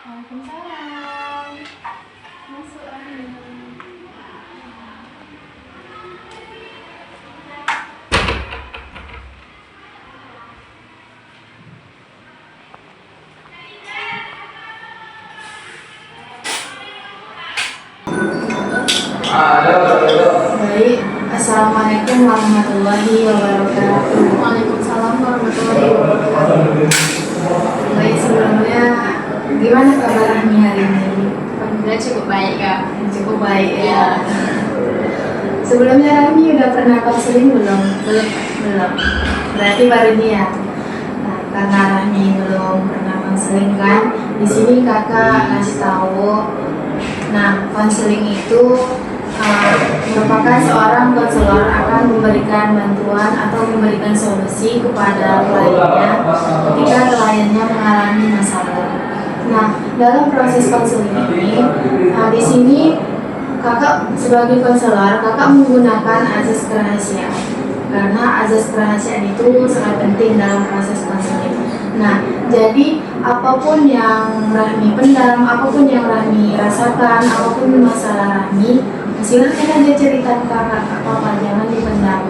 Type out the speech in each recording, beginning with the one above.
Waalaikumsalam. Masuk Rahmi. Baik, Assalamualaikum warahmatullahi wabarakatuh. Waalaikumsalam warahmatullahi wabarakatuh. Baik, sebelumnya gimana kabar Rahmi hari ini? Alhamdulillah cukup baik Kak. Cukup baik ya. Sebelumnya Rahmi udah pernah konseling belum? Belum. Belum. Berarti baru ini ya. Nah, karena Rahmi belum pernah konseling kan, di sini kakak ngasih tahu. Nah, konseling itu merupakan seorang konselor akan memberikan bantuan atau memberikan solusi kepada kliennya ketika kliennya mengalami masalah. Nah, dalam proses konseling ini, di sini kakak sebagai konselor, kakak menggunakan azas kerahasiaan karena azas kerahasiaan itu sangat penting dalam proses konseling. Nah, jadi apapun yang Rahmi pendam, apapun yang Rahmi rasakan, apapun masalah Rahmi, silakan aja cerita ke kakak, apa jangan dipendam.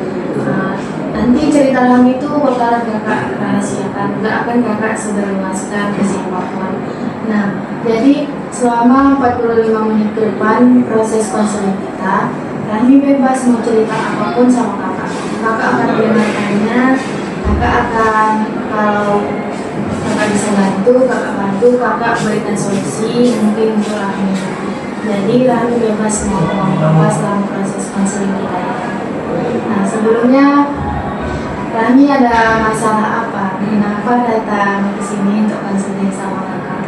Nanti cerita Rahmi itu bakalan kakak rahasiakan, nggak akan kakak sebarluaskan ke siapapun. Nah, jadi selama 45 menit ke depan proses konseling kita, Rahmi bebas mau cerita apapun sama kakak. Kakak akan mendengarkannya, kakak akan, kalau kakak bisa bantu, kakak berikan solusi mungkin untuk Rahmi. Jadi Rahmi bebas mau ngomong apa selama proses konseling kita. Nah, sebelumnya Rahmi ada masalah apa? Kenapa datang ke sini untuk konseling sama kakak?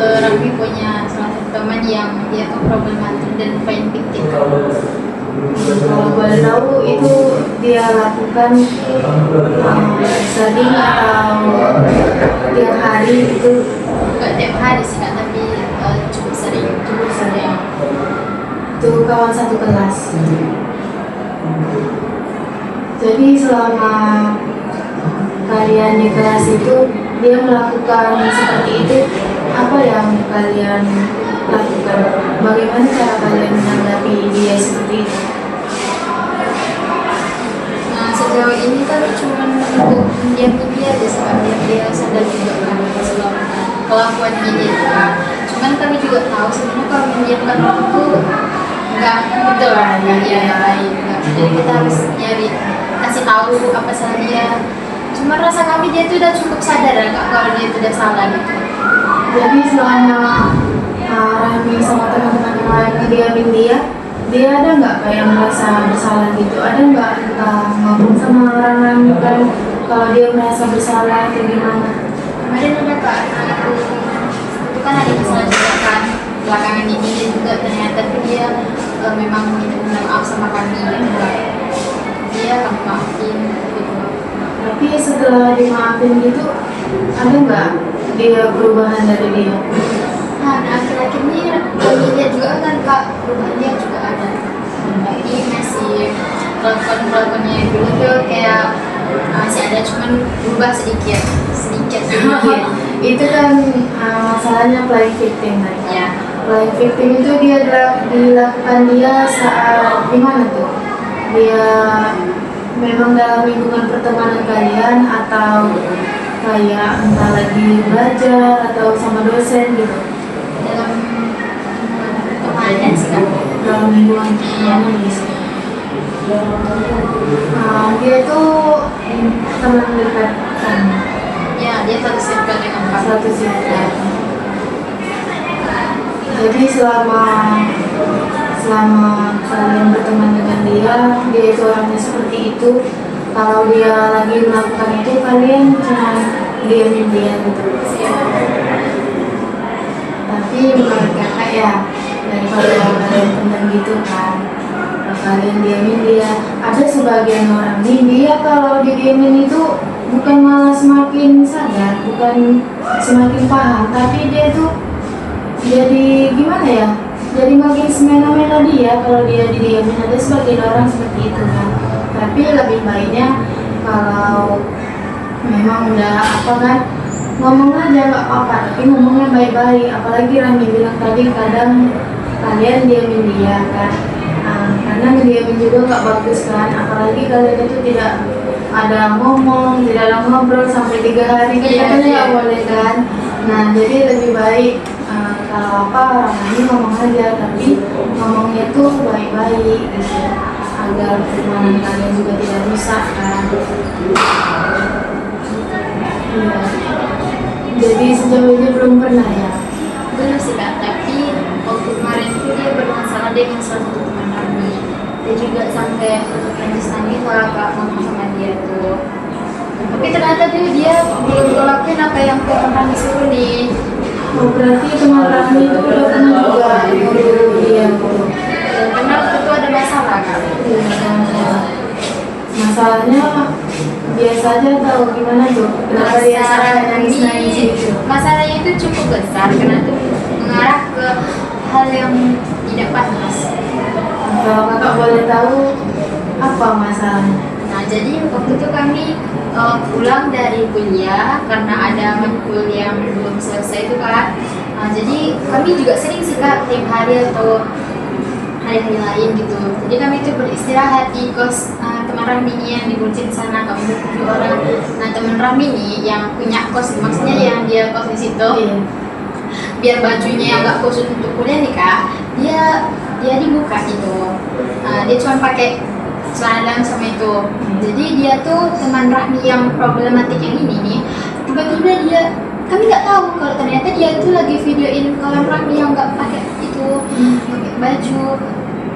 Rahmi punya salah satu teman yang dia tuh problematik dan pain victim. Kalau boleh tahu itu dia lakukan sering atau tiap hari itu? Enggak tiap hari sih Kak, tapi cukup sering. Itu kawan satu kelas. Jadi selama kalian di kelas itu dia melakukan seperti itu, apa yang kalian lakukan? Bagaimana cara kalian menanggapi dia seperti itu? Nah, sejauh ini kan cuma untuk mendiami dia aja sih Kak, biar dia sadar juga kan sebab kelakuannya dia Kak. Cuman kami juga tahu sebenarnya kalau mendiamkan orang itu nggak betul lah, nggak yang baik. Jadi kita harus nyari, kasih tahu apa salah dia. Cuma rasa kami dia itu udah cukup sadar ya Kak, kalau dia itu udah salah gitu. Jadi selama Rahmi sama teman-teman yang lain ngediamin dia ada nggak kayak merasa bersalah gitu? Ada nggak ngomong sama orang lain kan kalau dia merasa bersalah atau gimana? Kemarin ada Kak, aku itu kan ada masalah juga kan belakangan ini dia juga ternyata dia memang minta maaf sama kami gitu Kak. Dia kami maafin gitu. Tapi setelah dimaafin gitu, ada nggak dia perubahan dari dia? Nah, akhir-akhir ini kami lihat juga kan Kak, perubahan dia juga ada. Tapi masih telepon-teleponnya dulu tuh kayak masih ada, cuman berubah sedikit. Itu kan masalahnya playing victim kan? Ya. Playing victim itu dia dilakukan dia saat gimana tuh? Dia memang dalam lingkungan pertemanan kalian atau kayak entah lagi belajar atau sama dosen gitu? Dalam pertemanan sih Kak. Dalam lingkungan pertemanan gitu. Dia itu teman dekat kan? Ya, dia satu circle dengan kami. Satu circle. Jadi selama kalian berteman dengan dia itu orangnya seperti itu. Kalau dia lagi melakukan itu, kalian cuma diamin dia gitu. Tapi menurut kakak ya, daripada kalian pendam gitu kan, kalian diamin dia. Ada sebagian orang nih, dia kalau didiamin itu bukan malah semakin sadar, bukan semakin paham, tapi dia tuh jadi gimana ya? Jadi makin semena-mena dia kalau dia didiamin. Ada sebagian orang seperti itu kan. Tapi lebih baiknya kalau memang udah apa kan, ngomong aja nggak apa-apa, tapi ngomongnya baik-baik. Apalagi Rani bilang tadi kadang kalian diamin dia kan. Karena ngediamin juga nggak bagus kan, apalagi kalian itu tidak ada ngomong, tidak ada ngobrol sampai 3 hari kan, Iya, katanya iya. nggak boleh kan. Nah jadi lebih baik kalau apa orang lain ngomong aja, tapi ngomongnya tuh baik-baik gitu, agar hubungan kalian juga tidak rusak kan. Iya. Jadi sejauh ini belum pernah ya. Belum sih Kak, tapi waktu kemarin itu dia bermasalah dengan salah satu teman kami. Dia juga sampai nangis-nangis lah Kak ngomong sama dia tuh. Tapi ternyata dia belum ngelakuin apa yang teman kami suruh nih. Oh, berarti teman Rani itu udah pernah juga nyuruh dia. Karena waktu itu ada masalah Kak. Masalahnya biasa aja atau gimana tuh? Kenapa dia sampai nangis-nangis gitu? Masalahnya itu cukup besar karena itu mengarah ke hal yang tidak pantas. Kalau kakak boleh tahu apa masalahnya? Nah, jadi waktu itu kami pulang dari kuliah karena ada matkul yang belum selesai itu Kak. Nah, jadi kami juga sering sih Kak tiap hari atau hari-hari lain gitu. Jadi kami itu beristirahat di kos teman Rami ini yang di Buncit sana, kami ber7 orang. Nah, teman Rami ini yang punya kos, maksudnya yang dia kos di situ. Iya. Biar bajunya yang nggak khusus untuk kuliah nih Kak, dia dibuka gitu. Dia cuma pakai celana dalam sama itu. Jadi dia tuh teman Rahmi yang problematik yang ini nih, tiba-tiba kami nggak tahu kalau ternyata dia tuh lagi videoin kawan Rahmi yang nggak pakai itu, pakai baju.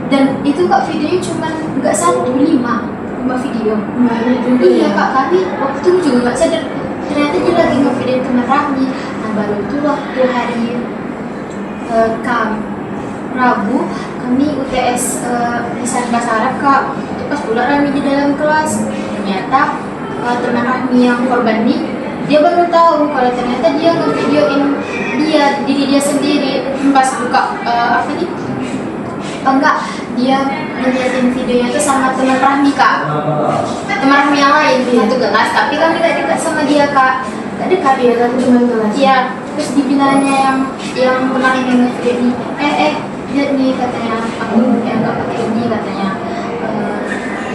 Dan itu Kak videonya cuma nggak 1, 5 video. Banyak juga Iya ya. Kak, kami waktu itu juga nggak sadar ternyata dia lagi ngevideoin teman Rahmi. Nah baru itu waktu hari Rabu kami UTS lisan bahasa Arab Kak. Itu pas pula Rahmi di dalam kelas, ternyata teman Rahmi yang korban nih, dia baru tahu kalau ternyata dia ngevideoin diri dia sendiri pas buka apa nih? Enggak, dia ngeliatin videonya itu sama teman Rahmi Kak. Teman Rahmi yang lain di satu kelas, tapi kami gak dekat sama dia Kak. Gak dekat Dia kan cuma kelas. Iya, terus dibilangnya yang kemarin yang nge-video nih, lihat nih katanya, aku yang gak pakai ini katanya.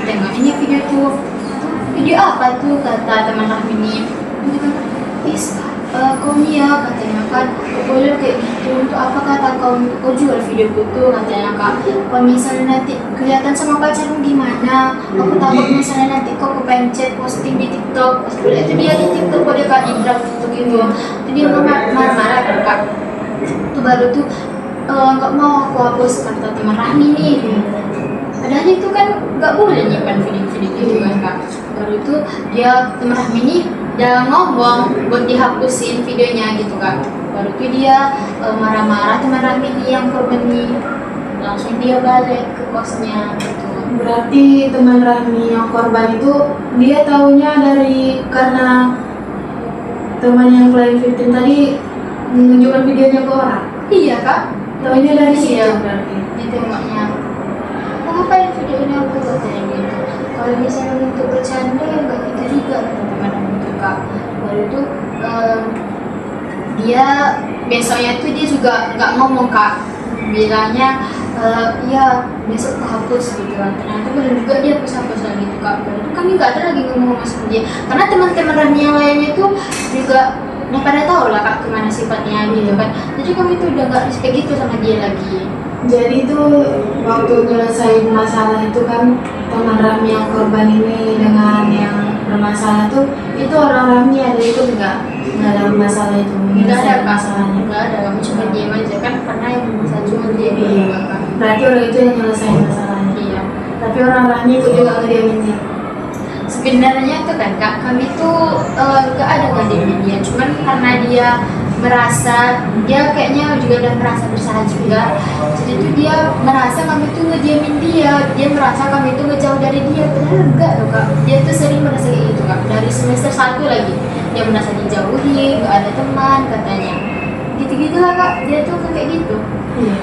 Tengok ini video tuh, video apa tuh kata teman Rahmi ini. Dia kata, kau nih ya katanya kan, kau boleh kayak gitu, untuk apa kata kau jual video tuh katanya Kak. Kalau misalnya nanti kelihatan sama pacarmu gimana, aku takut misalnya nanti kau kepencet posting di TikTok. Pas dulu itu dia di TikTok, dia Kak di draft gitu, itu dia marah-marah kan Kak. Itu baru tuh nggak mau aku hapus kata teman Rahmi nih. Padahal itu kan nggak boleh nyimpan video-video gitu kan Kak. Baru itu dia teman Rahmi nih dia ngomong buat dihapusin videonya gitu Kak. Baru itu dia marah-marah teman Rahmi ini yang korban nih, langsung dia balik ke kosnya gitu. Berarti teman Rahmi yang korban itu dia taunya dari karena teman yang klien victim tadi menunjukkan videonya ke orang. Iya Kak, Taunya dari situ Iya. berarti. ditengoknya. Ngapain videonya aku katanya gitu. Kalau misalnya untuk bercanda ya nggak gitu juga kata teman-teman itu Kak. Baru itu dia besoknya tuh dia juga nggak ngomong Kak, bilangnya iya besok aku hapus gitu kan. Ternyata belum juga dia hapus lagi gitu Kak. Baru itu kami nggak ada lagi ngomong sama dia karena teman-teman Rani yang lainnya tuh juga udah pada tahu lah Kak kemana sifatnya gitu kan. Jadi kami tuh udah nggak respect gitu sama dia lagi. Jadi itu waktu nyelesain masalah itu kan teman Rahmi yang korban ini dengan yang bermasalah tuh itu orang Rahmi ada ikut nggak dalam masalah itu? Nggak ada Menyelesaikan Kak, masalahnya. nggak ada, kami cuma diam aja kan karena yang masalah cuma dia Iya. Kak. Berarti orang itu yang nyelesain masalahnya. Iya. Tapi orang Rahmi itu juga ngediamin dia. Sebenarnya tuh kan Kak, kami tuh gak ada ngademin dia, cuman karena dia merasa, dia kayaknya juga udah merasa bersalah juga. Jadi tuh dia merasa kami tuh ngediamin dia merasa kami tuh ngejauh dari dia. Padahal enggak loh Kak, dia tuh sering merasa kayak gitu Kak. Dari semester 1 lagi, dia merasa dijauhi, gak ada teman katanya. Gitu-gitulah Kak, dia tuh kayak gitu. Iya,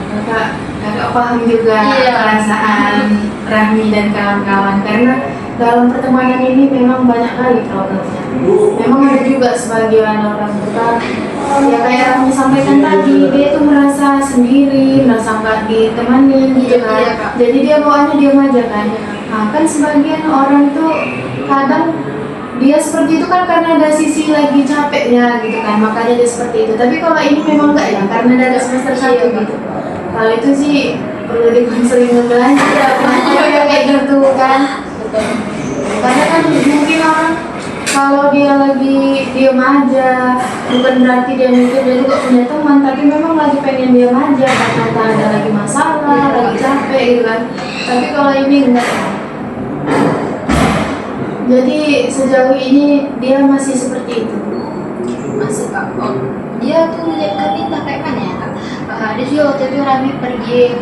kakak paham juga Iya. perasaan Rahmi dan kawan-kawan karena dalam pertemanan ini memang banyak kali problemnya. memang ada juga sebagian orang itu kan, ya kayak Rami sampaikan tadi, dia itu merasa sendiri, merasa nggak ditemani gitu kan. Iya, Kak. Jadi dia bawaannya diam aja kan. Nah kan sebagian orang tuh kadang dia seperti itu kan karena ada sisi lagi capeknya gitu kan, makanya dia seperti itu. Tapi kalau ini memang enggak ya, karena dari semester 1 gitu. Kalau itu sih perlu dikonseling lebih lanjut ya, kenapa kayak gitu kan. Betul. Karena kan mungkin orang kalau dia lagi diam aja, bukan berarti dia mikir dia juga punya teman, tapi memang lagi pengen diam aja karena tak ada lagi masalah, lagi capek gitu kan. Tapi kalau ini enggak. Jadi sejauh ini dia masih seperti itu. Masih Kak. Oh, dia tuh lihat kami tak kayak mana ya Kak. Ada juga waktu itu Rami pergi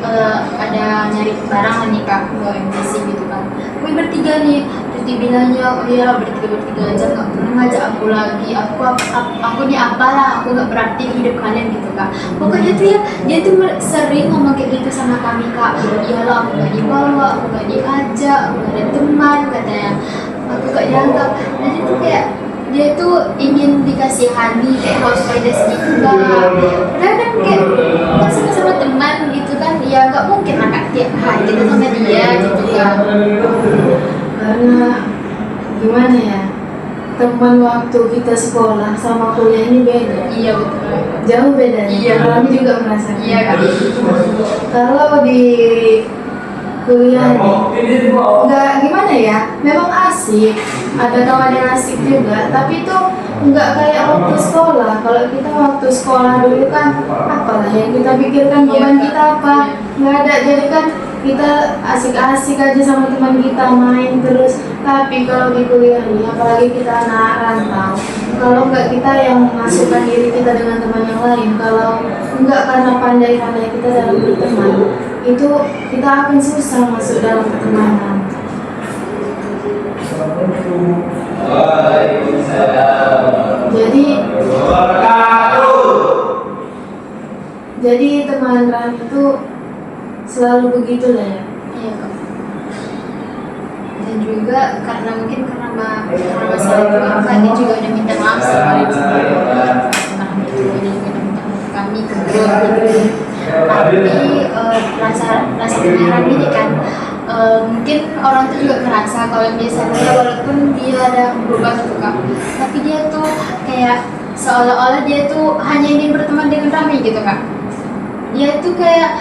ada nyari barang nih Kak ke MTC gitu kan. Kami bertiga nih, terus dibilangnya oh ya bertiga aja nggak pernah ngajak aku lagi. Aku nih apalah, aku nggak berarti hidup kalian gitu Kak. Pokoknya tuh ya dia tuh sering ngomong kayak gitu sama kami Kak. Iyalah aku nggak dibawa, aku nggak diajak, aku nggak ada teman katanya. Aku gak dianggap. Jadi tuh kayak dia tuh ingin dikasihani kayak house riders gitu Kak. Padahal kan kayak kan sama-sama teman gitu kan, ya nggak mungkin lah Kak tiap hari kita sama dia gitu kan. Karena gimana ya, teman waktu kita sekolah sama kuliah ini beda. Iya betul. Jauh beda. Iya. Kami juga merasakan. Iya Kak. Kalau di kuliah nih, nggak gimana ya, memang asik, ada kawan yang asik juga, tapi itu nggak kayak waktu sekolah. Kalau kita waktu sekolah dulu kan, apalah yang kita pikirkan beban kita apa, nggak ada. Jadi kan kita asik-asik aja sama teman kita main terus. Tapi kalau di kuliah nih, apalagi kita anak rantau, kalau nggak kita yang masukkan diri kita dengan teman yang lain, kalau nggak karena pandai-pandai kita dalam berteman, itu kita akan susah masuk dalam pertemanan. Jadi teman Rani itu selalu begitu lah ya. Iya Kak. Dan juga karena mungkin karena masalah itu apa dia juga udah minta maaf sekali sama kami itu dia juga udah minta maaf ke kami ke grup gitu. Tapi rasa kemarahan ini kan mungkin orang tuh juga kerasa kalau dia sadar walaupun dia ada berubah gitu Kak, tapi dia tuh kayak seolah-olah dia tuh hanya ingin berteman dengan Rami gitu Kak. Dia tuh kayak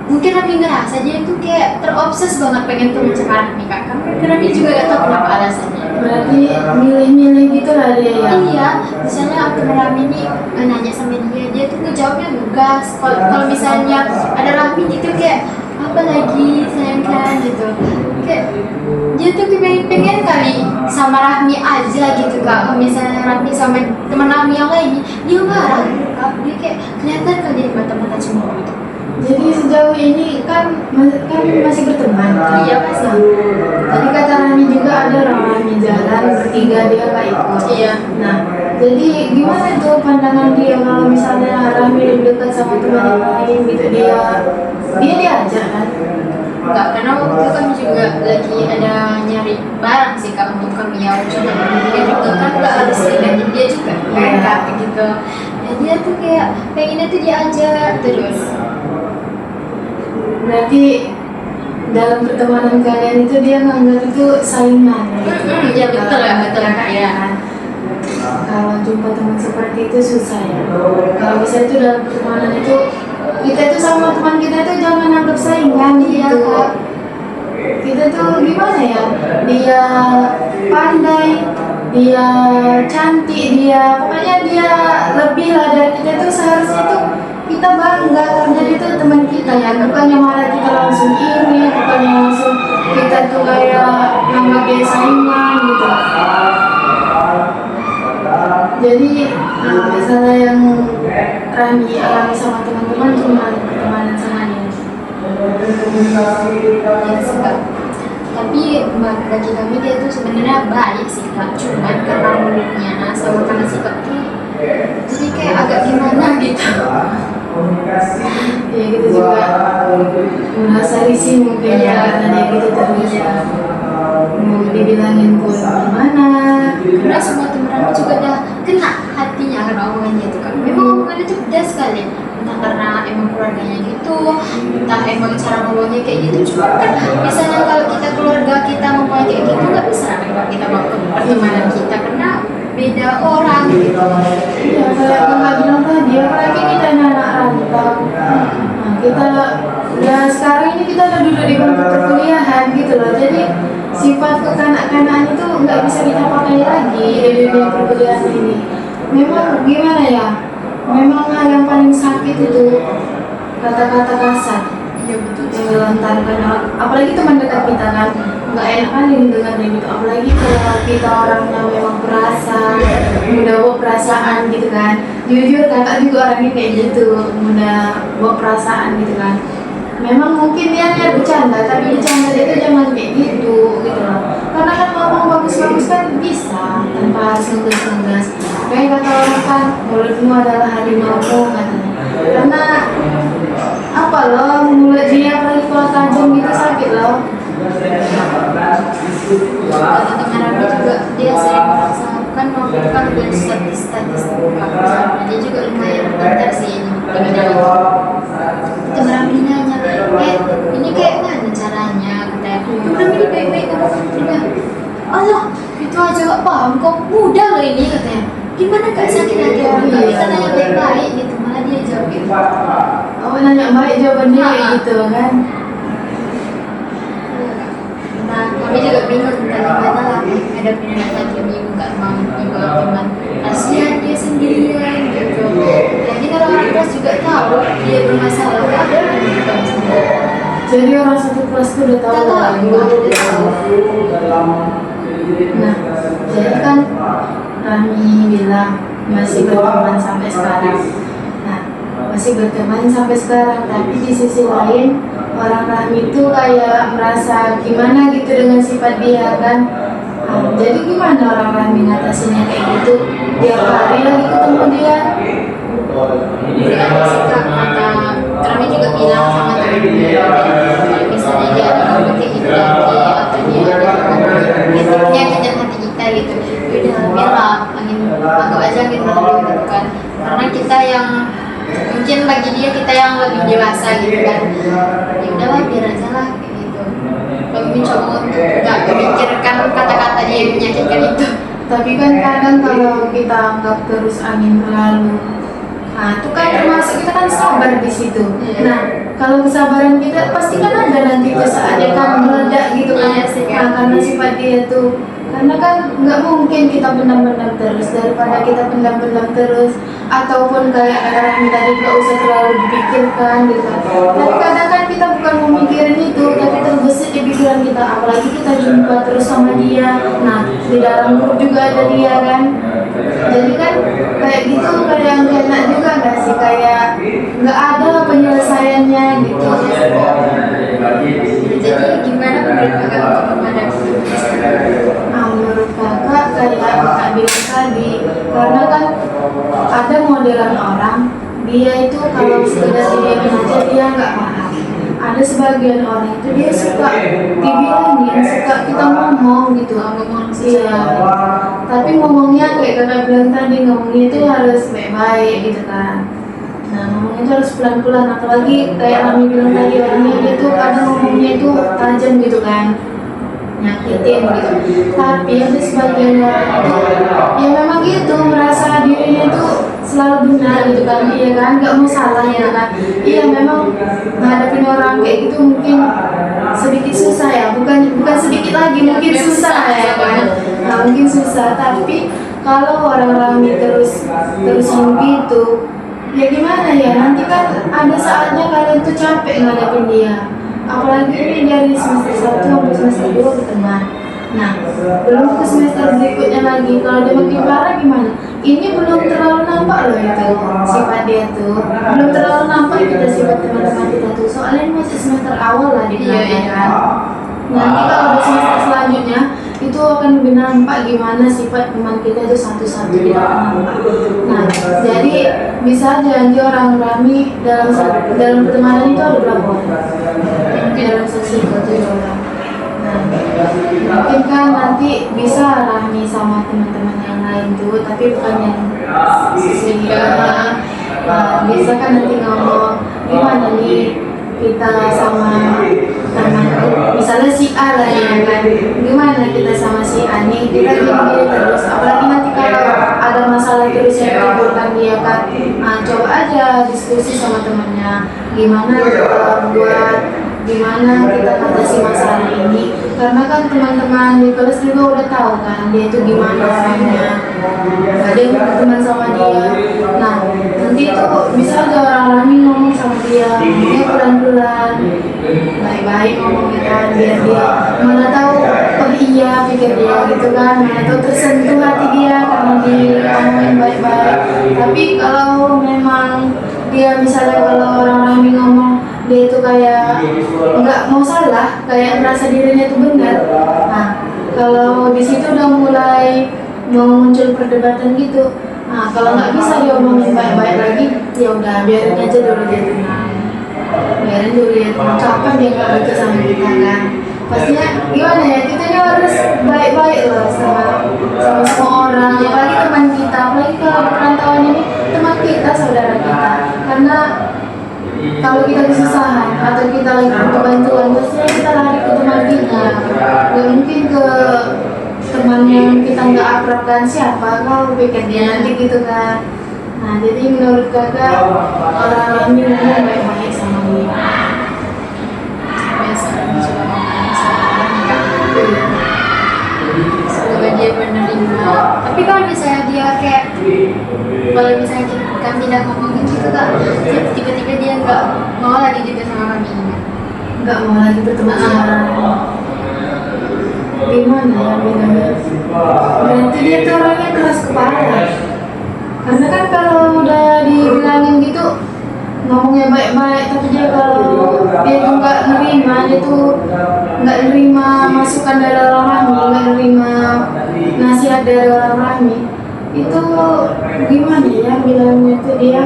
mungkin Rami ngerasa dia tuh kayak terobses banget pengen teman sama Rami Kak. Karena Rami juga gak tahu kenapa alasannya. Berarti milih-milih gitu lah dia ya. Iya, misalnya aku Rami nih nanya sama dia tuh ngejawabnya ngegas. Kalau misalnya ada Rami gitu kayak apa lagi sayangkan gitu. Kayak dia tuh pengen kali sama Rami aja gitu Kak. Kalau misalnya Rami sama teman Rami yang lain dia marah Kak. Dia kayak kelihatan kalau dia mata-mata cemburu gitu. Jadi sejauh ini kan masih berteman. Iya masih. Tadi kata Rani juga ada orang jalan bertiga dia nggak ikut. Iya. Nah, jadi gimana tuh pandangan dia kalau misalnya Rani lebih dekat sama teman yang lain gitu, dia diajak kan? Enggak, karena waktu itu kami juga lagi ada nyari barang sih Kak untuk kami ya. Cuma dia juga kan nggak harus lihat dia juga kan Kak gitu. Ya dia tuh kayak pengennya tuh diajak terus. Berarti dalam pertemanan kalian itu dia nganggap itu saingan. Ya betul ya betul Kak ya. Kalau jumpa teman seperti itu susah ya. Kalau bisa itu dalam pertemanan itu kita itu sama teman kita itu jangan anggap saingan Iya gitu. Kak. Kita tuh gimana ya? Dia pandai, dia cantik, dia pokoknya dia lebih lah dari kita tuh, seharusnya tuh kita bangga karena dia tuh teman kita ya, bukannya malah kita langsung iri, bukannya langsung kita tuh kayak nganggap dia saingan gitu. Jadi masalah yang Rani alami sama teman-teman cuma pertemanan sama dia. Ya sih Kak. Tapi bagi kami dia tuh sebenarnya baik sih Kak. Cuman karena mulutnya sama karena sikapnya jadi kayak agak gimana gitu. Ya kita juga merasa risih mungkin ya karena dia gitu terus. Mau dibilangin pun gimana. Karena semua teman Rami juga udah kena hatinya karena omongan dia itu kan. Memang omongannya itu pedas sekali. Entah karena emang keluarganya gitu, entah emang cara ngomongnya kayak gitu. Cuma kan misalnya kalau kita keluarga kita ngomongnya kayak gitu nggak bisa kalau kita mau ke pertemanan kita karena beda orang gitu. Iya, kayak kakak bilang tadi, apalagi kita ini anak rantau. Nah, kita ya sekarang ini kita udah duduk di bangku perkuliahan gitu loh. Jadi sifat kekanak-kanakan itu nggak bisa kita pakai lagi di dunia perkuliahan ini. Memang gimana ya? Memang hal yang paling sakit itu kata-kata kasar. Iya betul. Yang melontarkan orang, apalagi teman dekat kita kan, nggak enak kan dengar gitu. Apalagi kalau kita orangnya memang perasa, mudah bawa perasaan gitu kan. Jujur kakak juga orangnya kayak gitu, mudah bawa perasaan gitu kan. Memang mungkin dia bercanda, tapi bercanda itu jangan kayak gitu gitu loh. Karena kan ngomong bagus-bagus kan bisa tanpa harus ngegas-ngegas. Kayak kata orang kan, mulutmu adalah harimau katanya. Karena apa loh, mulut dia apalagi kalau tajam gitu sakit loh. Kata teman aku juga dia sering merasa kan waktu itu kan udah statis dia juga lumayan pintar sih di bidang itu. Teman aku nanya, ini kayak mana caranya? Katanya, teman ini baik-baik katanya. Allah, itu aja gak paham kok mudah loh ini katanya. Gimana gak sakit hati orang tua kita nanya baik-baik gitu malah dia jawab gitu. Oh nanya baik jawabannya kayak gitu kan. Nah, kami juga bingung gimana lah ngadepin anak yatim ibu gak mau dibawa teman. Kasihan dia sendirian gitu. Jadi kalau orang kelas juga tahu dia bermasalah, ada yang juga masalah. Jadi orang satu kelas itu udah tahu. Udah tahu. Nah, jadi kan Rami bilang masih berteman sampai sekarang. Nah, masih berteman sampai sekarang, tapi di sisi lain orang Rami itu kayak merasa gimana gitu dengan sifat dia kan. Nah, jadi gimana orang Rami ngatasinnya kayak gitu? Tiap hari lagi ketemu dia. Jadi ada sikap kata kami juga bilang sama temennya misalnya dia ada ngomong kayak gitu lagi atau dia ada nyakitin hati kita gitu udah biarlah anggap aja angin berlalu gitu kan karena kita yang mungkin bagi dia kita yang lebih dewasa gitu kan ya udahlah biar aja lah kayak gitu kami mencoba untuk gak memikirkan kata-kata dia yang menyakitkan itu. Tapi kan kadang kalau kita anggap terus angin berlalu, nah itu kan termasuk kita kan sabar di situ. Nah kalau kesabaran kita pasti kan ada nanti tuh saatnya kan meledak gitu kan. Nah, karena sifat dia tuh, karena kan nggak mungkin kita pendam-pendam terus, daripada kita pendam-pendam terus ataupun kayak kata tadi nggak usah terlalu dipikirkan gitu kan. Tapi kadang kan kita bukan memikirin itu, tapi terbesit di pikiran kita, apalagi kita jumpa terus sama dia. Nah di dalam grup juga ada dia kan. Jadi kan kayak gitu kayak nggak enak juga nggak sih, kayak nggak ada penyelesaiannya gitu. Jadi gimana menurut kakak untuk menghadapi itu? Nah, menurut kakak kayak kakak bilang tadi, karena kan ada modelan orang dia itu kalau sekedar didiamin aja dia nggak paham. Ada sebagian orang itu dia suka dibilangin, suka kita ngomong gitu, ngomong iya. Tapi ngomongnya kayak kakak bilang tadi, ngomongnya itu harus baik-baik gitu kan. Nah ngomongnya itu harus pelan-pelan, apalagi kayak Rami bilang tadi orangnya dia tuh kadang ngomongnya itu tajam gitu kan, nyakitin gitu. Tapi ada sebagian orang itu ya memang gitu, merasa dirinya itu selalu benar gitu kan, iya kan, nggak mau salah ya kan. Iya memang ngadepin orang kayak gitu mungkin sedikit susah ya, bukan sedikit lagi, mungkin susah ya kan. Nah mungkin susah, tapi kalau orang-orang terus begitu ya gimana ya, nanti kan ada saatnya kalian tuh capek ngadepin dia. Apalagi ini dari semester 1 sampai semester 2 berteman. Nah, belum ke semester berikutnya lagi, kalau dia makin parah gimana? Ini belum terlalu nampak loh itu sifat dia tuh, belum terlalu nampak kita sifat teman-teman kita tuh. Soalnya ini masih semester awal lah di belakang kan. Nanti kalau di semester selanjutnya itu akan lebih nampak gimana sifat teman kita itu satu-satu kita akan nampak. Nah, jadi bisa aja nanti orang Rami dalam pertemanan itu ada berapa orang? Mungkin dalam sesi itu 7 orang. Nah, mungkin kan nanti bisa Rahmi sama teman-teman yang lain tuh, tapi bukan yang sehingga bisa kan nanti ngomong gimana nih kita sama teman, misalnya si A lah ya kan, gimana kita sama si A nih, kita gini terus, apalagi nanti kalau ada masalah terus yang menimbulkan dia kan, coba aja diskusi sama temannya, gimana kita buat, gimana kita atasi masalah ini, karena kan teman-teman di kelas juga udah tahu kan dia itu gimana orangnya, ada yang berteman sama dia. Nah nanti itu bisa aja orang Rahmi ngomong sama dia, ngomongnya pelan-pelan, baik-baik ngomongnya kan, biar dia mana tahu oh iya pikir dia gitu kan, mana tahu tersentuh hati dia karena ngomongin baik-baik. Tapi kalau memang dia misalnya kalau orang Rahmi ngomong dia itu kayak nggak mau salah, kayak merasa dirinya itu benar. Nah, kalau di situ udah mulai mau muncul perdebatan gitu. Nah, kalau nggak bisa diomongin baik-baik lagi, ya udah biarin aja dulu dia tenang. Biarin dulu dia tenang. Kapan dia nggak baca sama kita kan? Pastinya gimana ya? Kita ini harus baik-baik loh sama semua orang. Apalagi teman kita, apalagi kalau perantauan ini teman kita, saudara kita. Karena kalau kita kesusahan atau kita lagi butuh bantuan, biasanya kita lari ke teman kita, nggak mungkin ke teman yang kita nggak akrab kan, siapa kau pikir dia nanti gitu kan. Nah jadi menurut kakak orang ini ngomong baik-baik sama dia, biasa coba ngomong sama orang, semoga dia menerima. Tapi kalau misalnya dia kayak, kalau misalnya kami tidak ngomong gitu kak, tiba-tiba dia nggak mau lagi juga sama kami, nggak mau lagi berteman sama orang. Gimana ya bedanya? Berarti dia tuh orangnya keras kepala. Karena kan kalau udah dibilangin gitu ngomongnya baik-baik, tapi dia kalau dia tuh nggak nerima, dia tuh nggak nerima masukan dari orang Rahmi, nggak nerima nasihat dari orang Rahmi, itu gimana ya bilangnya tuh dia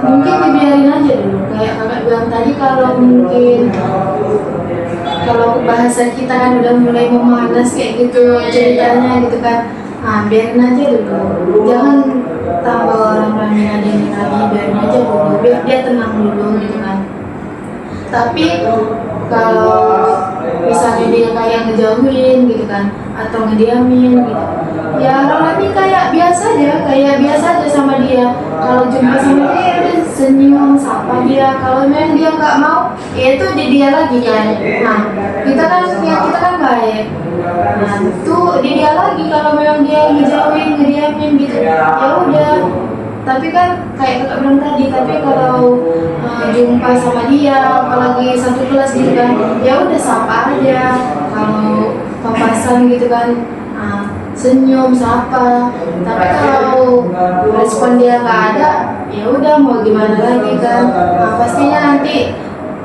mungkin dibiarin aja dulu kayak kakak bilang tadi. Kalau mungkin kalau bahasa kita kan udah mulai memanas kayak gitu ceritanya gitu kan, biarin aja dulu, jangan tambah orang Rahmi ada yang lagi, biarin aja dulu biar dia tenang dulu gitu kan. Tapi kalau misalnya dia kayak ngejauhin gitu kan atau ngediamin gitu, ya orang Rahmi kayak biasa aja sama dia. Kalau jumpa sama dia udah senyum sapa dia, kalau memang dia nggak mau ya itu di dia lagi kan. Nah kita kan baik, nah itu di dia lagi. Kalau memang dia ngejauhin ngediamin gitu ya udah. Tapi kan kayak kakak bilang tadi, tapi kalau jumpa sama dia apalagi satu kelas gitu kan, ya udah sapa aja. Kalau papasan gitu kan, senyum sapa. Tapi kalau respon dia nggak ada, ya udah mau gimana lagi kan. Pastinya nanti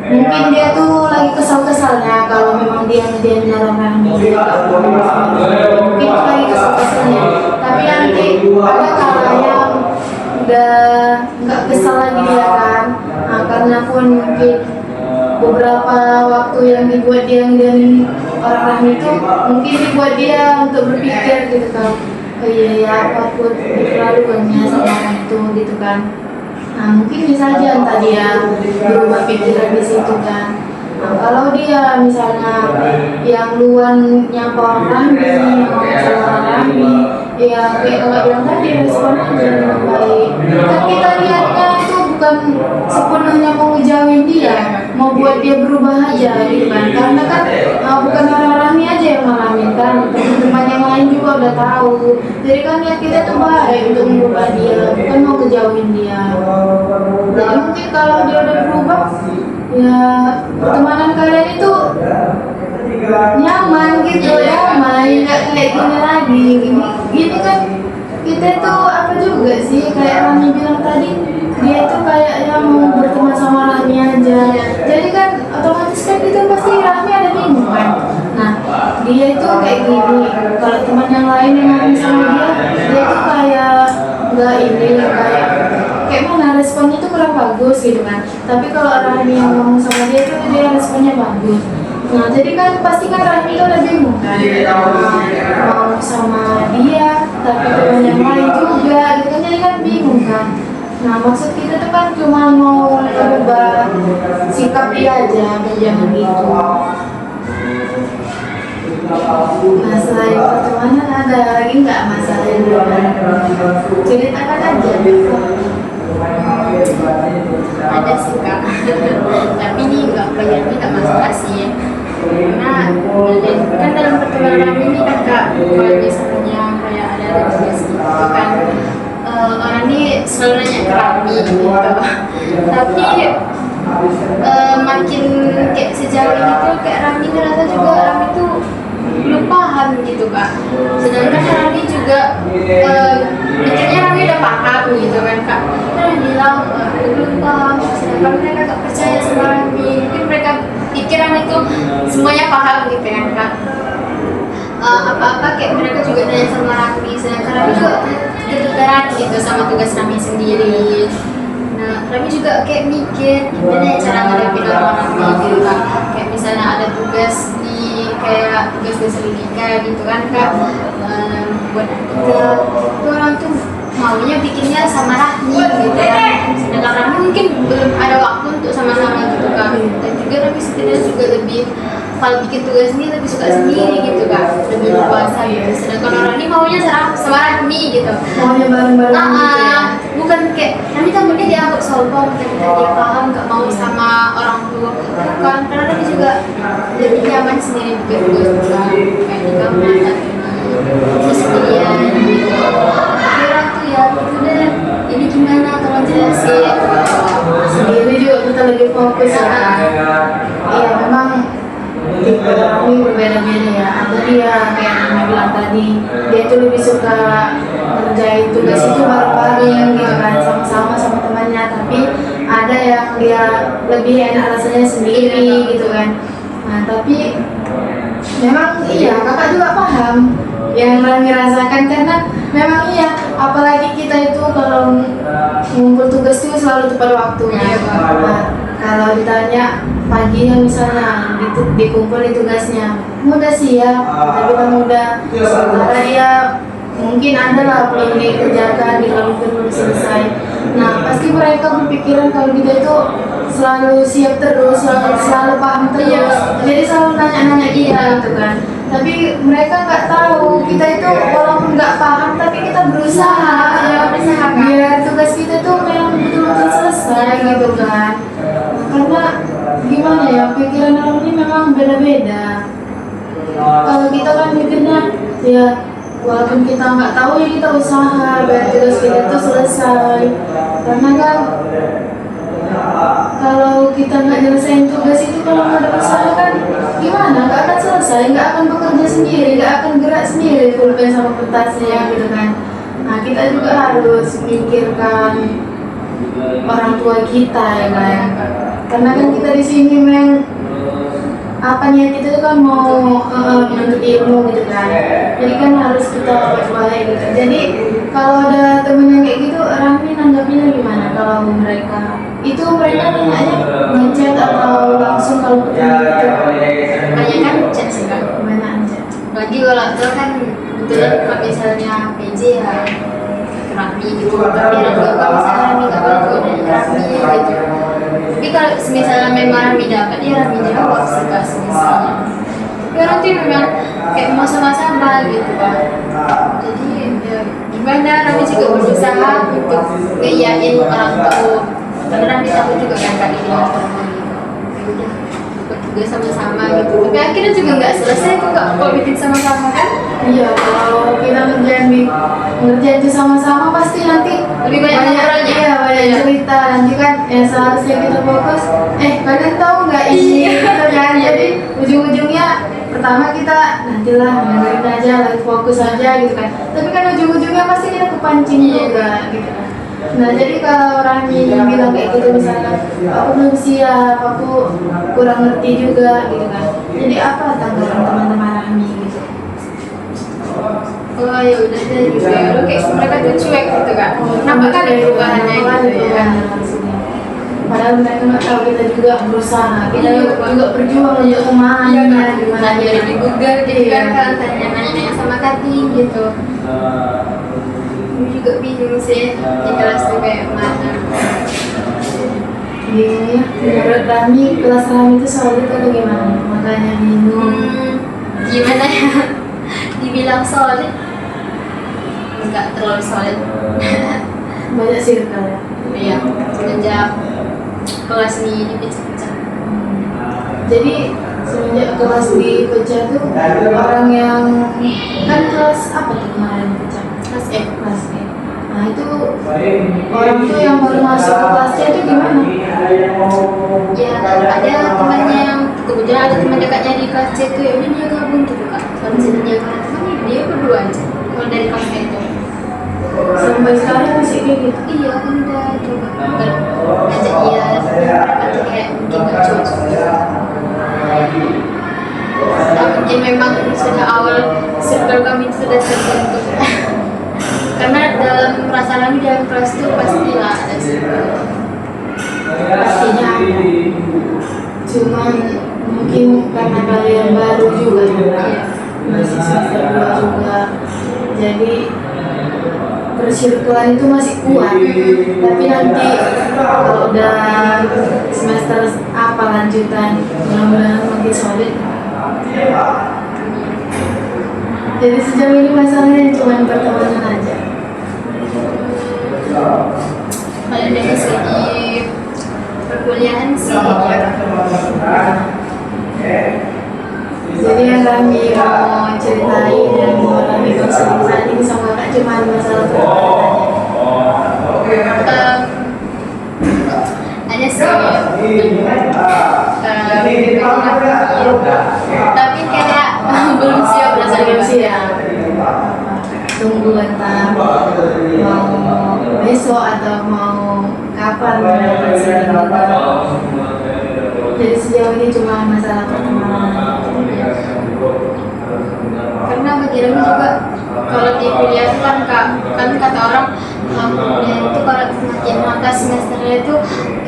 mungkin dia tuh lagi kesal-kesalnya kalau memang dia ngediamin orang Rahmi, mungkin lagi kesal-kesalnya. Tapi nanti ada kala yang udah nggak kesal lagi dia kan, karena pun mungkin beberapa waktu yang dibuat dia ngediamin orang Rahmi itu mungkin dibuat dia untuk berpikir gitu kan, oh iya ya apapun keterlaluannya sama orang itu gitu kan. Nah mungkin bisa aja entah dia berubah pikiran di situ kan. Nah, kalau dia misalnya yang luan nyapa orang Rahmi, ngomong sama orang Rahmi, ya kayak kakak bilang tadi respon aja dengan baik. Kan kita lihatnya itu bukan sepenuhnya mau ngejauhin dia, mau buat dia berubah aja gitu kan. Karena kan bukan orang Rahmi aja yang ngalamin kan, teman-teman yang lain juga udah tahu. Jadi kan niat kita tuh baik untuk mengubah dia, bukan mau ngejauhin dia. Jadi mungkin kalau dia udah berubah, ya pertemanan kalian itu nyaman gitu ya, nggak kayak gini lagi. Gini kan kita tuh apa juga sih, kayak Rahmi bilang tadi, dia tuh kayaknya mau berteman sama Rahmi aja. Jadi kan otomatis kan itu pasti Rahmi ada bingung kan. Nah dia itu kayak gini, kalau teman yang lain yang ngomong sama dia tuh kayak nggak ini, kayak kayak mana responnya tuh kurang bagus gitu kan. Tapi kalau Rahmi yang ngomong sama dia tuh dia responnya bagus. Nah jadi kan pasti kan Rahmi tuh udah bingung kan, mau sama dia tapi teman yang lain juga gitu kan, jadi kan bingung kan. Nah maksud kita tuh kan cuma mau merubah sikap dia aja, biar jangan gitu. Nah selain pertemanan ada lagi nggak masalah yang lain? Ceritakan aja. Ada sih kak, tapi ini nggak masalah sih, karena kan dalam pertemanan ini kan kak, kalau misalnya kayak ada tugas gitu kan, orang ini selalu nanya ke Rami gitu, tapi makin kayak sejauh ini tuh kayak Rami ngerasa juga Rami tuh belum paham gitu kak, sedangkan Rami juga mikirnya Rami udah paham gitu kan kak, Rami bilang belum paham, sedangkan mereka gak percaya sama Rami, mungkin mereka pikir Rami tuh semuanya paham gitu kan kak. Apa-apa kayak mereka juga nanya sama Rami, sedangkan Rami juga keteteran gitu sama tugas Rami sendiri. Nah, Rami juga kayak mikir gimana ya cara ngadepin orang-orang gitu kan, kayak misalnya ada tugas di kayak tugas pendidikan gitu kan kak, buat kita tuh orang tuh maunya bikinnya sama Rami gitu ya, sedangkan Rami mungkin belum ada waktu untuk sama-sama gitu kan, dan juga Rami sebenarnya juga lebih kalau bikin tugas ini lebih suka sendiri gitu kak, lebih luasa gitu, sedangkan orang ini maunya sama Rami gitu, Maunya bareng-bareng gitu ya. bukan kayak Rami takutnya dianggap sombong ketika dia paham gak mau sama orang tua, bukan, karena Rami juga lebih nyaman sendiri bikin tugas juga kayak di kamar atau di sendirian gitu. Tapi orang tuh ya udah ini gimana tolong jelasin Sendiri juga kita lebih fokus ya. Iya memang tipe Rami berbeda-beda ya. Ada dia kayak yang bilang tadi, dia tuh lebih suka ngerjain tugas itu bareng-bareng gitu kan, sama-sama sama temannya. Tapi ada yang dia lebih enak rasanya sendiri gitu kan. Nah tapi memang iya kakak juga paham yang Rami rasakan, karena memang iya, apalagi kita itu kalau ngumpul tugas itu selalu tepat waktunya. Nah, kalau ditanya paginya misalnya dikumpulin tugasnya, mudah sih ya, tapi kan mudah. Sementara dia mungkin ada lah belum dikerjakan, belum selesai. Nah pasti mereka berpikiran kalau kita itu selalu siap terus, selalu paham terus, jadi selalu nanya-nanya dia gitu kan. Tapi mereka nggak tahu kita itu walaupun nggak paham tapi kita berusaha biar tugas kita tuh memang betul-betul selesai gitu kan. Karena gimana ya, pikiran orang ini memang beda-beda. Kalau kita kan mikirnya ya walaupun kita nggak tahu ya kita usaha biar tugas kita tuh selesai. Karena kan kalau kita nggak nyelesain tugas itu, kalau nggak ada usaha kan gimana, nggak akan selesai, nggak akan bekerja sendiri, nggak akan gerak sendiri pulpen sama kertasnya gitu kan. Nah kita juga harus mikirkan orang tua kita ya kan, karena kan kita di sini memang apa niat kita itu kan mau menuntut ilmu gitu kan, jadi kan harus kita baik gitu. Jadi kalau ada temen yang kayak gitu, Rami nanggapnya gimana? Kalau mereka nanya ngechat atau langsung kalau ketemu gitu? banyak kan chat sih kak, Gimana chat? lagi kalau itu kan kebetulan kalau misalnya PJ ya ke Rami gitu, tapi kalau misalnya Rami nggak bantu dari Rami gitu. Tapi kalau misalnya memang Rami dapat ya Rami jawab sih kak misalnya. Tapi orang tuh memang kayak mau sama-sama gitu kan. Jadi ya, gimana Rami juga berusaha untuk ngeyain orang tua. Karena Rami tahu juga kan kak ini orang tua gitu. Ikut juga sama-sama gitu. Tapi akhirnya juga nggak selesai tuh kak kalau bikin sama-sama kan. Iya, kalau kita ngerjain itu sama-sama pasti nanti Lebih banyak ngobrolnya. Iya, banyak cerita. Nanti kan seharusnya kita fokus. Kalian tahu nggak ini? Gitu kan. Jadi ujung-ujungnya pertama kita nantilah dengerin aja, lagi fokus aja gitu kan. Tapi kan ujung-ujungnya pasti kita kepancing juga gitu kan. Nah jadi kalau orang yang bilang kayak gitu misalnya, aku belum siap, aku kurang ngerti juga gitu kan. Jadi apa tanggapan teman-teman Rahmi gitu? oh ya udah deh gitu ya, lo kayak mereka tuh cuek gitu kan, nampak kan perubahannya gitu ya. Padahal mereka nggak tahu kita juga berusaha, kita Iya, juga berjuang untuk kemana, Iya kan, gimana belajar di Google gitu Iya. kan tanya-nanya sama Kati gitu. Aku juga bingung sih di kelas tuh kayak mana. Bingung ya. Menurut Rami, kelas Rami itu solid atau gimana? Makanya bingung. Gimana ya? Dibilang solid, enggak terlalu solid. Banyak circle ya. Iya, semenjak kelas ini dipecah-pecah. Jadi semenjak kelas dipecah tuh orang yang kan kelas apa tuh kemarin pecah? Kelas E. Kelas E. Nah itu orang tuh yang baru masuk ke kelas C itu gimana? Ya ada temannya yang kebetulan ada teman dekatnya di kelas C tuh ya udah dia gabung gitu kak. Kalau misalnya dia karena teman dia berdua aja. Kalau dari kelas E itu. Sampai sekarang masih kayak gitu. Iya kan udah coba ngajak dia tapi kayak mungkin gak cocok gitu. Mungkin memang sudah awal circle kami itu sudah terbentuk. Karena dalam perasaan dalam kelas itu pastilah ada circle. Pastinya ada. Cuman mungkin karena kalian baru juga ya. Masih semester 2 juga. Jadi persirkulan itu masih kuat, tapi nanti kalau udah semester apa lanjutan mudah-mudahan makin solid. Jadi sejauh ini masalahnya cuma pertemanan aja. Kalau dari segi perkuliahan sih ya. Jadi yang kami mau ceritain dan mau kami konseling saat ini sama Kak cuma masalah pertemanan aja. Ada sih tapi kayak belum siap rasanya. Belum siap. Tunggu entah mau besok atau mau kapan konseling juga. Jadi sejauh ini cuma masalah pertemanan. Karena bagi Rami juga kalau di kuliah itu kan kata orang kuliah itu kalau makin maka semesternya itu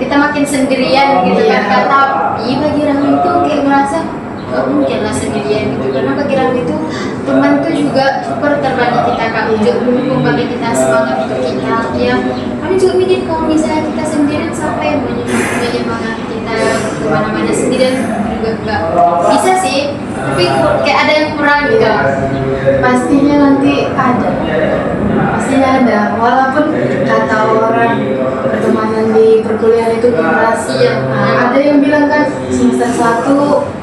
kita makin sendirian gitu kan. Iya. Tapi bagi Rami itu kayak merasa gak mungkin lah sendirian gitu, karena bagi Rami itu teman itu juga supporter bagi kita kak, juga mendukung bagi kita, semangat untuk kita ya. Kami juga mikir kalau misalnya kita sendirian sampai menyemangati kita kemana-mana sendirian juga enggak bisa sih, tapi kayak ada yang kurang gitu. Pastinya nanti ada. Pastinya ada. Walaupun kata orang pertemanan di perkuliahan itu keras. Iya. Nah, ada yang bilang kan semester 1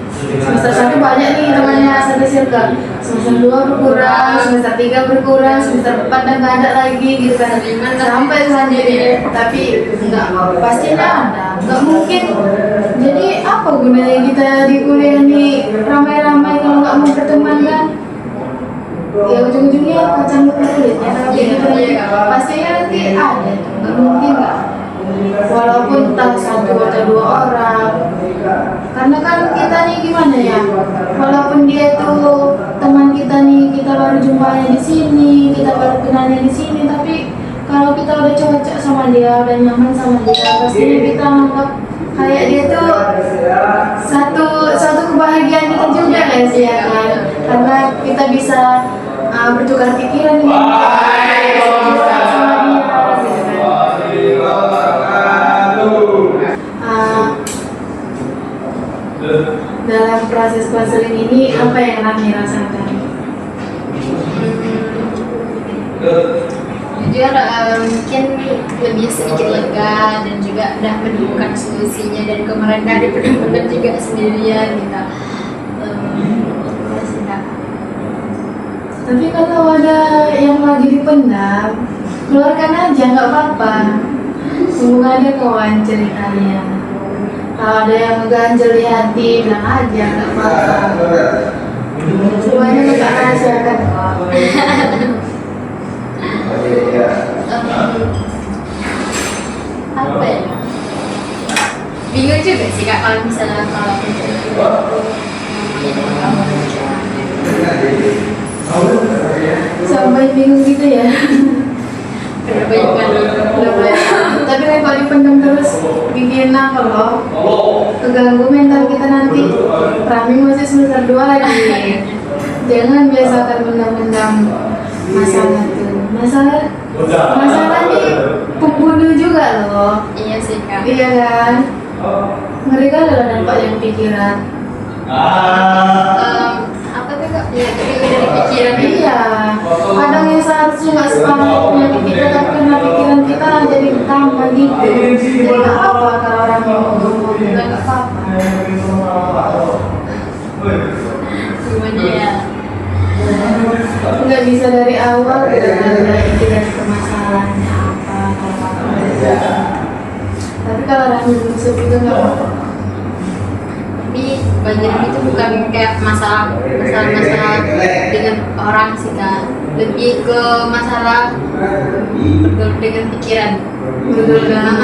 banyak nih temannya satu circle. Semester 2 berkurang, semester 3 berkurang, semester 4 dan nggak ada lagi gitu kan. Sampai selanjutnya. Tapi enggak, pastinya ada. Nggak mungkin. Jadi apa gunanya kita di kuliah nih ramai-ramai kalau nggak mau berteman kan? Ya ujung-ujungnya kacang kulit ya kalau kayak gitu nanti pastinya nanti ada, nggak mungkin nggak. Walaupun entah 1 atau 2 orang, karena kan kita nih gimana ya, walaupun dia tuh teman kita nih, kita baru jumpanya di sini, kita baru kenalnya di sini, tapi kalau kita udah cocok sama dia, udah nyaman sama dia, pastinya kita anggap kayak dia tuh satu kebahagiaan kita juga guys ya kan, karena kita bisa bertukar pikiran dengan dia, bisa sama dia gitu kan. Dalam proses konseling ini apa yang Rami rasakan? Jujur mungkin lebih sedikit lega dan juga udah menemukan solusinya, dan kemarin tadi benar-benar juga sendirian gitu. Masih enggak. Tapi kalau ada yang lagi dipendam, keluarkan aja, nggak apa-apa. Sungguh ada kawan ceritanya. Kalau ada yang ngeganjel di hati, bilang aja, nggak apa-apa. Semuanya nggak rahasiakan kok. Apa ya? Bingung juga sih kak kalau misalnya kalau aku sampai bingung gitu ya. Udah banyak banget. Udah banyak. Tapi kan kalau dipendam terus bikin apa loh, keganggu mental kita nanti. Rami masih semester 2 lagi. Jangan biasakan mendam-mendam masalah tuh. Masalah ini pembunuh juga loh. Iya sih kak. Iya kan? Ngeri kali lah dampak yang pikiran. Apa tuh kak? Ya tapi dari pikiran. Iya. Kadang yang seharusnya nggak separah penyakit kita, tapi karena pikiran kita jadi tambah gitu. Jadi nggak apa kalau orang ngomong nggak apa-apa. Gimana ya? Nggak bisa dari awal kita ada inti dari permasalahannya apa kalau apa. Tapi kalau Rahmi musuh itu nggak apa-apa. Tapi bagi Rami itu bukan kayak masalah dengan orang sih kak, lebih ke masalah bergaul dengan pikiran. Betul kan?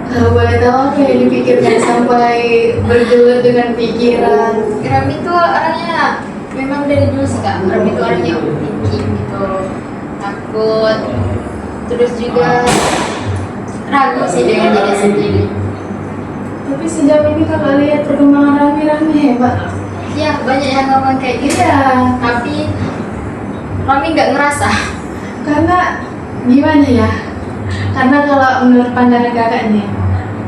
Kalau boleh tahu apa yang dipikirkan sampai bergelut dengan pikiran. Rami itu orangnya memang dari dulu sih kak. Rami itu orangnya overthinking gitu, takut, terus juga ragu sih dengan diri sendiri. Tapi sejauh ini kalau lihat perkembangan Rami hebat. Ya banyak yang ngomong kayak gitu. Iya. Tapi Rami nggak ngerasa. Karena gimana ya? Karena kalau menurut pandangan kakaknya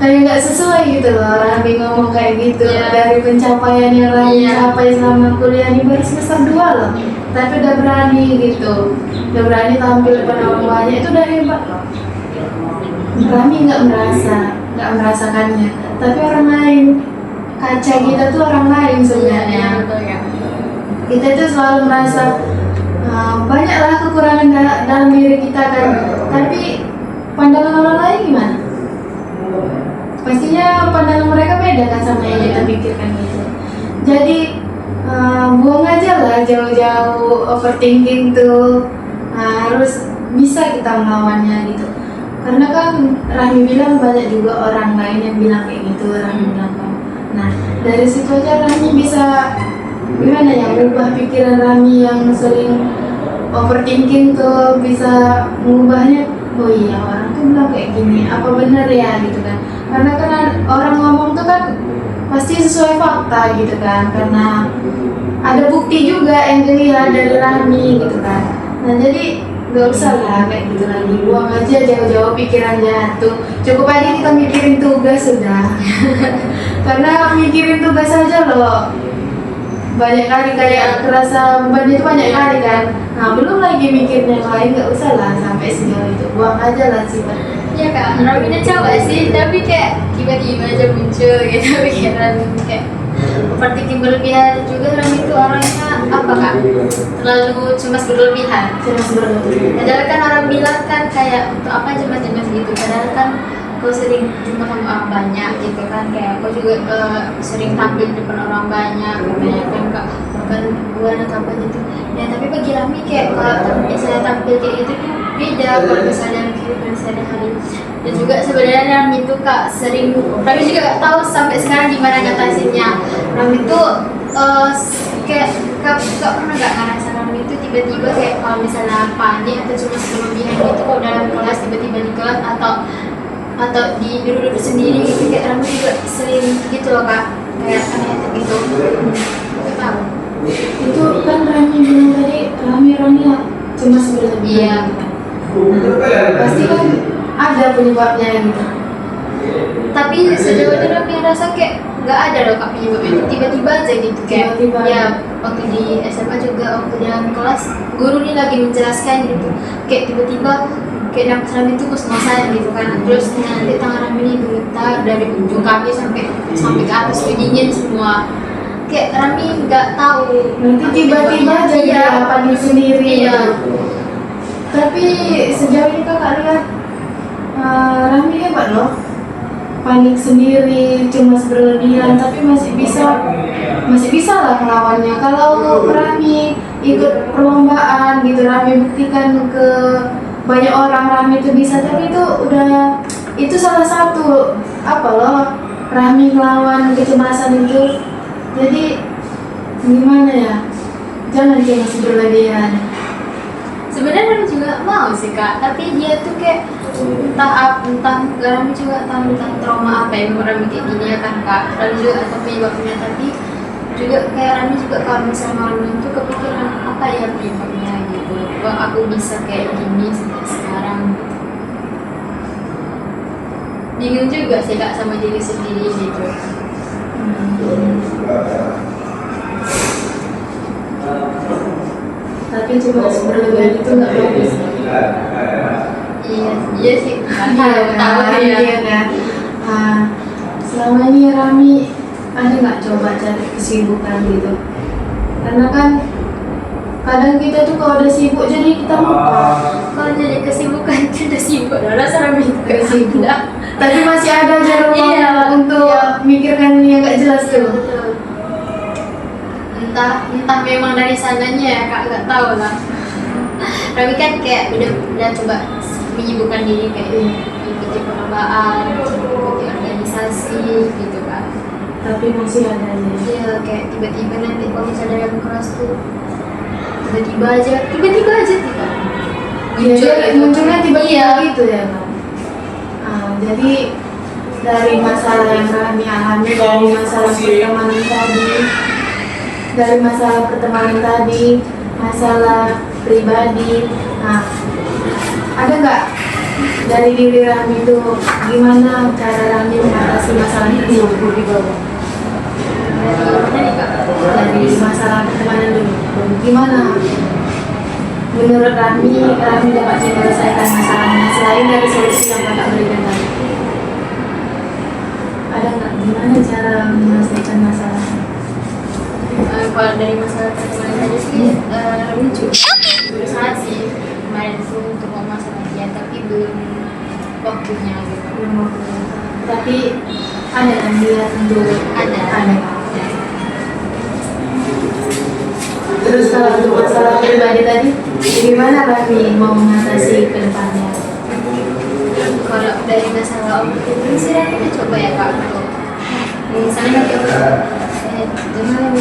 kayak nggak sesuai gitu loh Rami ngomong kayak gitu. Iya. Dari pencapaian yang Rami Iya. capai selama kuliah ini baru semester 2 loh. Tapi udah berani gitu. Udah berani tampil depan orang banyak, itu udah hebat loh. Rami nggak merasakannya. Tapi orang lain, kaca kita tuh orang lain sebenarnya. Betul ya. Kita tuh selalu merasa banyaklah kekurangan dalam diri kita kan, tapi pandangan orang lain gimana? Pastinya pandangan mereka beda kan sama yang kita pikirkan gitu. Jadi buang aja lah jauh-jauh overthinking tuh. Harus bisa kita melawannya gitu. Karena kan Rahmi bilang banyak juga orang lain yang bilang kayak gitu, Rahmi bilang kan. Nah dari situ aja Rahmi bisa gimana ya, mengubah pikiran Rami yang sering overthinking tuh, bisa mengubahnya. Oh iya, orang tuh bilang kayak gini, apa benar ya gitu kan. Karena kan orang ngomong tuh kan pasti sesuai fakta gitu kan, karena ada bukti juga yang dilihat dari Rami gitu kan. Nah jadi gak usah lah kayak gitu lagi, buang aja jauh-jauh pikirannya tuh. Cukup aja kita mikirin tugas sudah. Karena mikirin tugas aja loh banyak kali kayak terasa bebannya itu banyak kali kan. Nah belum lagi mikirnya yang lain, nggak usah lah sampai sejauh itu, buang aja lah sifat. Iya kak, Rami udah coba sih, tapi kayak tiba-tiba aja muncul gitu pikiran kayak overthinking berlebihan. Juga Rami itu orangnya apa kak? Terlalu cemas berlebihan. Cemas berlebihan. Padahal kan orang bilang kan kayak untuk apa cemas-cemas gitu. Padahal kan kau sering jumpa sama orang banyak gitu kan, kayak kau juga sering tampil di depan orang banyak katanya kan kak, bahkan bulan atau apa gitu ya. Tapi bagi Rami kayak kalau misalnya tampil kayak gitu tuh beda kalau misalnya kehidupan sehari-hari. Dan juga sebenarnya Rami itu kak sering, Rami juga gak tahu sampai sekarang gimana ngatasinnya. Rami itu kayak kak pernah gak ngerasa Rami itu tiba-tiba kayak kalau misalnya panik atau cuma berlebihan gitu kalau dalam kelas, tiba-tiba di kelas atau di duduk sendiri gitu, kayak Rami juga sering gitu loh kak, kayak aneh gitu. Gak tahu. Itu kan Rami bilang tadi, Rami orangnya cemas berlebihan. Iya. Pasti kan ada penyebabnya gitu. Tapi sejauh ini Rami rasa kayak nggak ada loh kak penyebabnya, itu tiba-tiba aja gitu kayak. Tiba-tiba. Ya waktu di SMA juga, waktu dalam kelas guru nih lagi menjelaskan gitu, kayak tiba-tiba kayak nafas Rami itu kos-kosan gitu kan. Terus nanti tangan Rami ini gemetar dari ujung kaki sampai ke atas, dingin semua. Kayak Rami nggak tahu. Nanti tiba-tiba jadi panik sendiri. Iya. Tapi sejauh ini kakak lihat Rami hebat loh, panik sendiri, cemas berlebihan, tapi masih bisa lah melawannya. Kalau Rami ikut perlombaan gitu, Rami buktikan ke banyak orang Rami itu bisa, tapi itu salah satu apa loh Rami melawan kecemasan itu. Jadi gimana ya, jangan cemas berlebihan. Sebenarnya Rami juga mau sih kak, tapi dia tuh kayak entah Rami juga tahu entah trauma apa yang Rami kayak gini ya kan kak. Rami juga atau penyebabnya, tapi juga kayak Rami juga kalau misalnya malam itu kepikiran apa ya penyebabnya gitu. Kok aku bisa kayak gini sampai sekarang? Bingung juga sih kak sama diri sendiri gitu. Tapi cemas berlebihan itu nggak bagus. Iya sih. Tahu ya. Iya kan. Selama ini Rami ada nggak coba cari kesibukan gitu? Karena kan kadang kita tuh kalau udah sibuk jadi kita lupa. Kalau jadi kesibukan itu udah sibuk, rasa Rami Gak sibuk. Udah. Tapi masih ada jarum untuk mikirkan yang gak jelas tuh. Betul. Entah memang dari sananya ya kak, nggak tahu lah. Rami kan kayak udah coba menyibukkan diri kayak ikuti perlombaan, ikuti organisasi gitu kan. Tapi masih ada aja. Iya kayak tiba-tiba nanti kalau misalnya dalam kelas tuh tiba-tiba aja tiba. Munculnya tiba-tiba Iya. gitu ya kan. Jadi dari masalah yang Rami alami, dari masalah pertemanan tadi, masalah pribadi. Ada nggak dari diri Rami itu gimana cara Rami mengatasi masalah itu di bawah? Dari masalah pertemanan dulu, gimana menurut Rami dapat menyelesaikan masalahnya selain dari solusi yang kakak berikan tadi? Ada nggak gimana cara menyelesaikan masalahnya? Kalau dari masalah pertemanan tadi sih Rami juga berusaha sih kemarin tuh untuk masalah dia, tapi belum waktunya gitu. Tapi ada kan dia tentu Ada. Terus kalau untuk masalah pribadi tadi, gimana Rami mau mengatasi ke depannya? Kalau dari masalah ini sih Rami udah coba ya kak untuk misalnya jangan ke hal-hal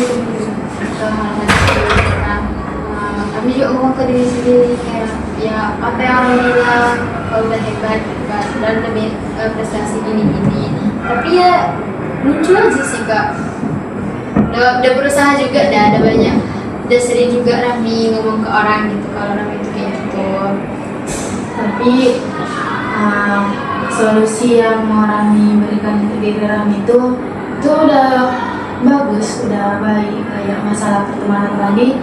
seperti kan. Kami juga ngomong ke diri sendiri kayak ya apa yang orang bilang kalau udah hebat kan dan lebih prestasi ini, tapi ya muncul aja sih kak. Udah berusaha juga, ada banyak, udah sering juga Rami ngomong ke orang gitu kalau Rami itu kayak gitu. Tapi solusi yang mau Rami berikan untuk diri Rami itu udah bagus, udah baik. Kayak masalah pertemanan tadi,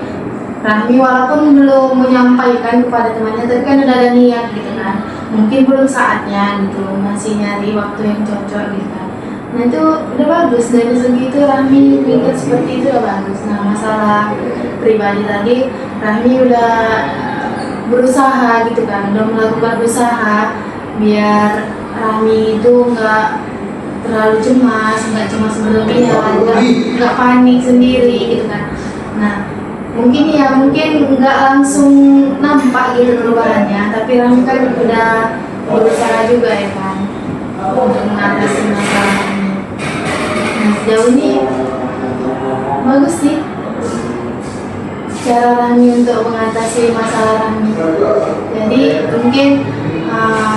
Rami walaupun belum menyampaikan kepada temannya, tapi kan udah ada niat gitu kan. Mungkin belum saatnya gitu, masih nyari waktu yang cocok gitu kan. Nah itu udah bagus, dari segi itu Rami mikir seperti itu udah bagus. Nah masalah pribadi tadi, Rami udah berusaha gitu kan, udah melakukan usaha biar Rami itu nggak terlalu cemas berlebihan, nggak panik sendiri gitu kan. Nah mungkin nggak langsung nampak gitu perubahannya, tapi Rami kan udah berusaha juga ya kan untuk mengatasi masalah ini. Nah sejauh ini bagus sih cara Rami untuk mengatasi masalah Rami. Jadi mungkin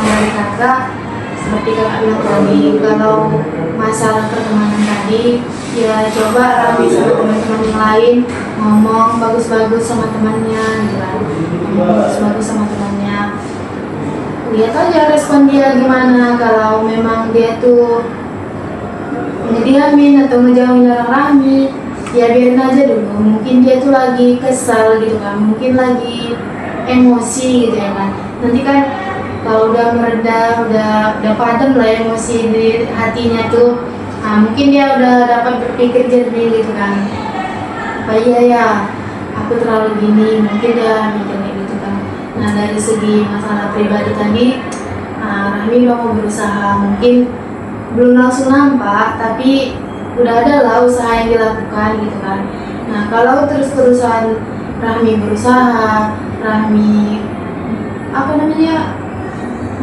dari kakak, seperti kakak bilang tadi, kalau masalah pertemanan tadi, ya coba Rami sama teman-teman yang lain ngomong bagus-bagus sama temannya gitu kan. Ngomong bagus-bagus sama temannya, lihat aja respon dia gimana. Kalau memang dia tuh ngediamin atau ngejauhin orang Rami, ya biarin aja dulu. Mungkin dia tuh lagi kesal gitu kan, mungkin lagi emosi gitu ya kan. Nanti kan kalau udah mereda, udah padam lah emosi di hatinya tuh, mungkin dia udah dapat berpikir jernih gitu kan. Apa iya ya, aku terlalu gini, mungkin dia mikirnya gitu kan. Nah dari segi masalah pribadi tadi, Rami udah mau berusaha, mungkin belum langsung nampak, tapi udah ada lah usaha yang dilakukan gitu kan. Nah kalau terus-terusan Rami berusaha, Rami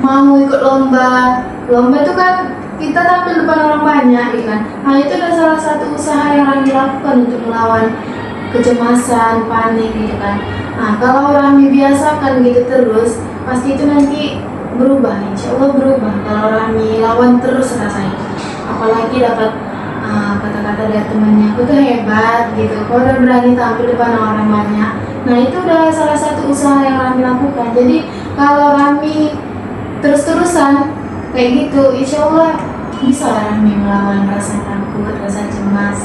mau ikut lomba itu kan kita tampil depan orang banyak gitu kan. Nah itu adalah salah satu usaha yang Rami lakukan untuk melawan kecemasan, panik gitu kan. Nah, kalau Rahmi biasakan gitu terus, pasti itu nanti berubah, insya Allah berubah. Kalau Rahmi lawan terus rasanya, apalagi dapat kata-kata dari temannya, aku tuh hebat gitu, kau udah berani tampil depan orang banyak. Nah itu udah salah satu usaha yang Rahmi lakukan. Jadi kalau Rahmi terus-terusan kayak gitu, insya Allah bisa Rahmi melawan rasa takut, rasa cemas.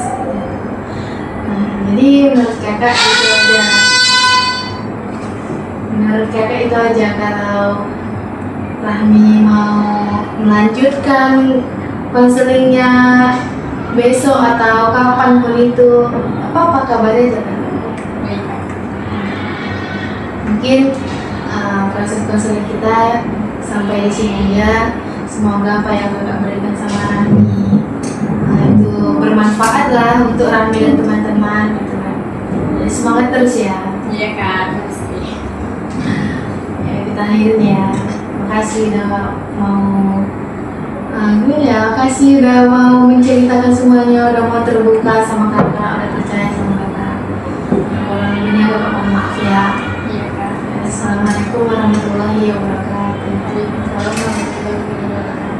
Nah, jadi menurut kakak itu aja. Menurut kakak itu aja, kalau Rahmi mau melanjutkan konselingnya besok atau kapanpun itu, apa kabarnya aja kan? Baik, Kak. Mungkin proses konseling kita sampai di sini aja. Semoga apa yang kakak berikan sama Rahmi itu bermanfaat lah untuk Rahmi dan teman-teman gitu kan. Jadi semangat terus ya. Iya, Kak. Pasti. Ya kita akhirin ya. Makasih udah mau makasih udah mau menceritakan semuanya, udah mau terbuka sama kakak, udah percaya sama kakak. Kalau ini agak mohon maaf ya. Iya, Kak. Assalamualaikum warahmatullahi wabarakatuh. Waalaikumsalam warahmatullahi wabarakatuh.